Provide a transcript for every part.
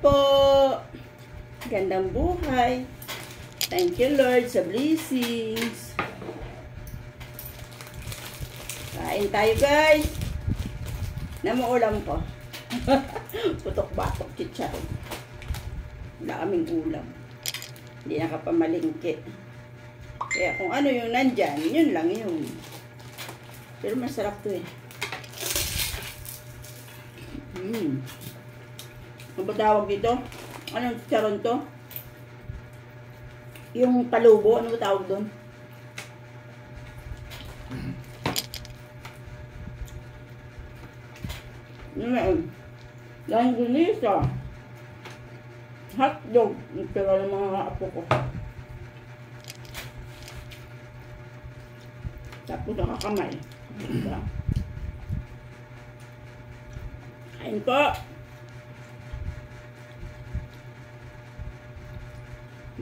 po. Gandang buhay. Thank you, Lord, sa blessings. Kain tayo, guys. Namaulam ko. Putok-batok chicharon. Wala kaming ulam. Hindi nakapamalingki. Kaya kung ano yung nandyan, yun lang yun. Pero masarap to eh. Ano ba tawag dito? Anong chicharon to? Yung palubo, ano ba tawag doon? Langganisa. Hotdog. Pero ng mga apo ko. Tapos nakakamay. Diba? Kain po.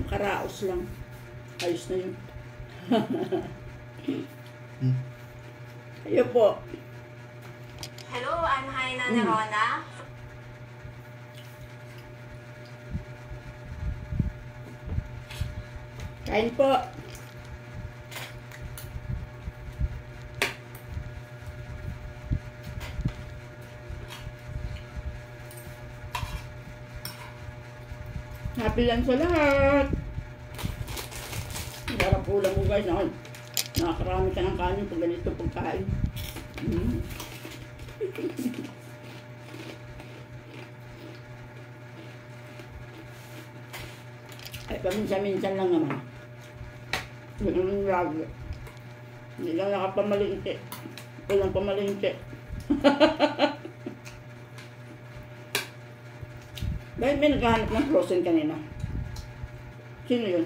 Makaraos lang. Ayos na yun. Ayo po. Hello, I'm Haina Nerona. Kain po. Happy lang sa lahat. Sarap ulam mo guys. Nakakarami ka ng kanin pag ganito pagkain. Ay, paminsan-minsan lang naman. Hindi naman lagi. Hindi lang nakapamalingki. Walang pamalingki. Bakit may naghahanap ng frozen kanina? Sino yun?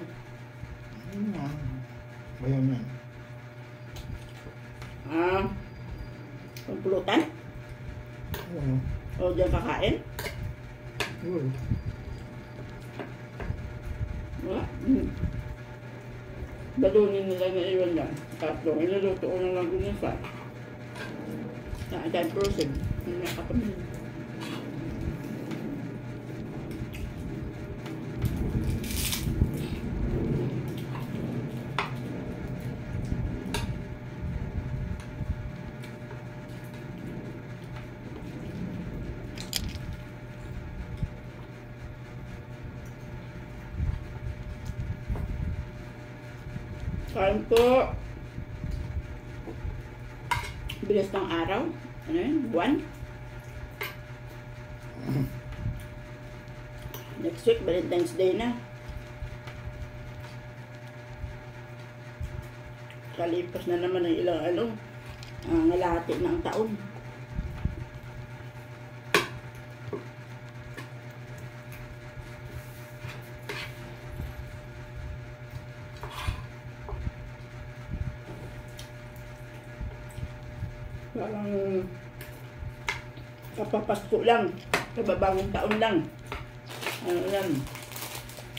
Bayan yan. Pagpulutan? Oo. O dyan kakain? Oo. Wala. Balunin nila na iwan lang. Tapos inuluto ko na lang gunisa. Dahil frozen. Hindi nakapamilin. Kain po. Bilis ng araw. Ano yun? Buwan. Next week, Valentine's Day na. Kalipas na naman ng ilang ngalahati ng taon. Parang kapapasko lang, kababagong taon lang. Ano lang.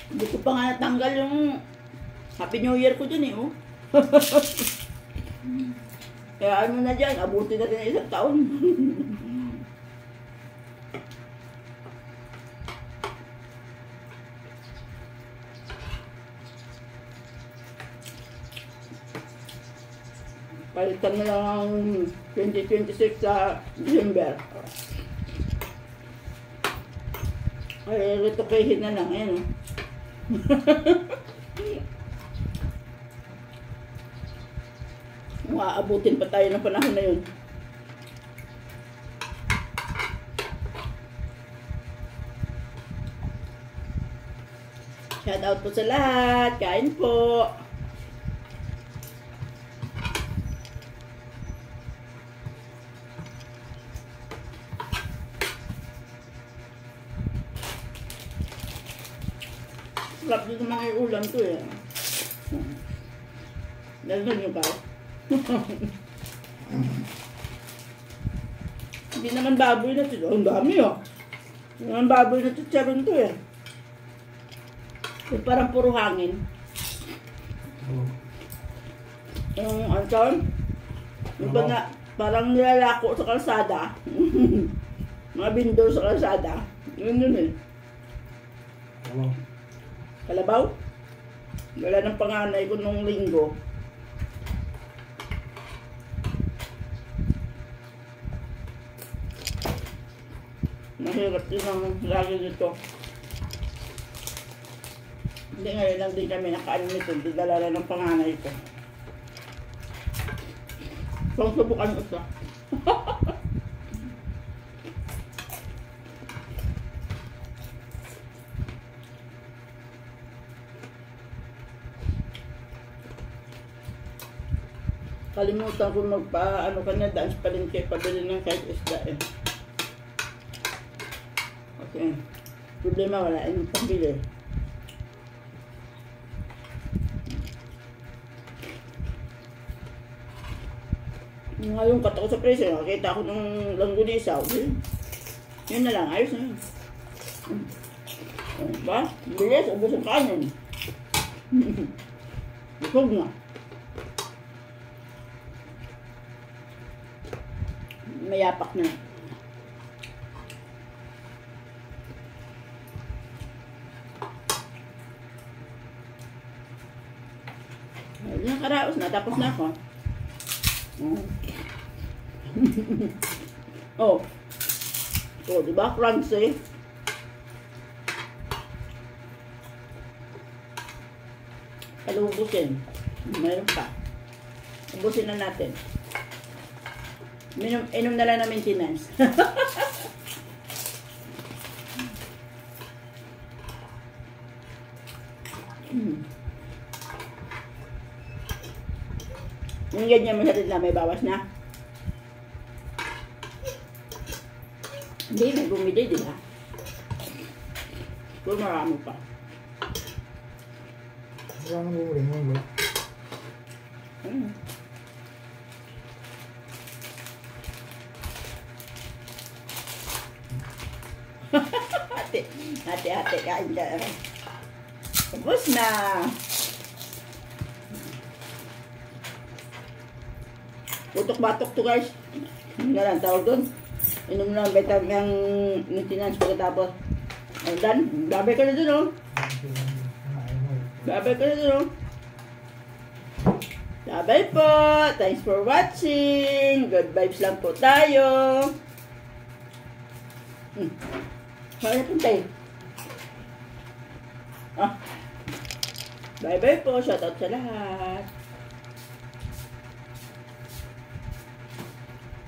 Hindi ko pa nga natanggal yung Happy New Year ko dyan eh, oh. Kaya ano na dyan, abuti na rin isang taon. Palitan na lang ang 2026 sa December. Ay, retokehin na lang. Ayan, oh. Maaabutin pa tayo ng panahon na yun. Shout out po sa lahat. Kain po. Sarap dito mga ulam to eh. Dahil nyo ba? Hindi naman baboy na ito. Ang dami oh. Hindi naman baboy na chicharon to eh. Parang puro hangin. Yung anton, yung na, parang nilalako sa kalsada. Mga bindo sa kalsada. Yun yun eh. Kalabaw. Kalabaw? Wala ng panganay ko nung linggo. Mahirap din ang lagi dito. Hindi, ngayon lang din kami nakaano nito. Didala na ng panganay ko. So, subukan isa. Kalimutan ko magpa-ano ka na, dance palengke, pabili ng kahit isda eh. Okay. Problema, wala yung pambili. Ngayon, kata ko sa preso, nakakita ko ng langganisaw. Yun na lang, ayos na yun. Diba? Bilis, ubos ang kanin. Busog na. Mayapak na. Ayun, karaos na, tapos na ako. Oh. Oh, di ba? Crunchy. Palubusin. Mayroon pa. Ubusin na natin. Inom na lang na maintenance. Yung ganyan masarap na may bawas na. Hindi, may bumili, di ba? Pero marami pa. Wala nang bumuli mo, ba? Ate, kain ka. Tapos na. Utok-batok to guys. Hindi na lang tawag doon. Inom na ang maintenance pagkatapos. Ang dan, babay ka na doon oh. Babay ka na doon oh. Babay po. Thanks for watching. Good vibes lang po tayo. Kaya puntay. Bye-bye po. Shoutout sa lahat.